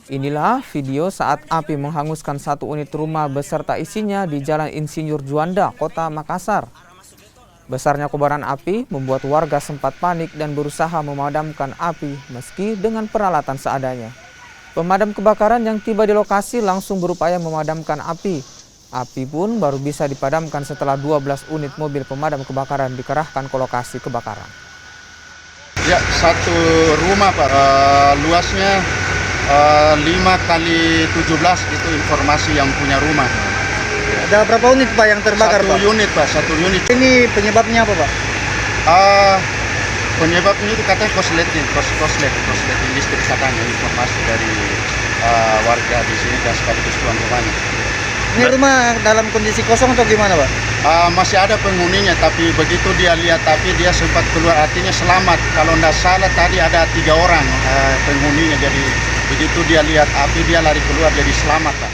Inilah video saat api menghanguskan satu unit rumah beserta isinya di Jalan Insinyur Juanda, Kota Makassar. Besarnya kobaran api membuat warga sempat panik dan berusaha memadamkan api meski dengan peralatan seadanya. Pemadam kebakaran yang tiba di lokasi langsung berupaya memadamkan api. Api pun baru bisa dipadamkan setelah 12 unit mobil pemadam kebakaran dikerahkan ke lokasi kebakaran. Ya, satu rumah Pak, luasnya 5x17 itu informasi yang punya rumah. Ada berapa unit Pak yang terbakar Pak? Satu unit. Ini penyebabnya apa Pak? Penyebabnya itu katanya korslet listrik katanya, informasi dari warga di sini dan sekaligus tuan rumahnya. Ini rumah dalam kondisi kosong atau gimana Pak? Masih ada penghuninya, tapi begitu dia lihat api dia sempat keluar, artinya selamat. Kalau tidak salah tadi ada 3 orang penghuninya, jadi begitu dia lihat api dia lari keluar jadi selamat Pak.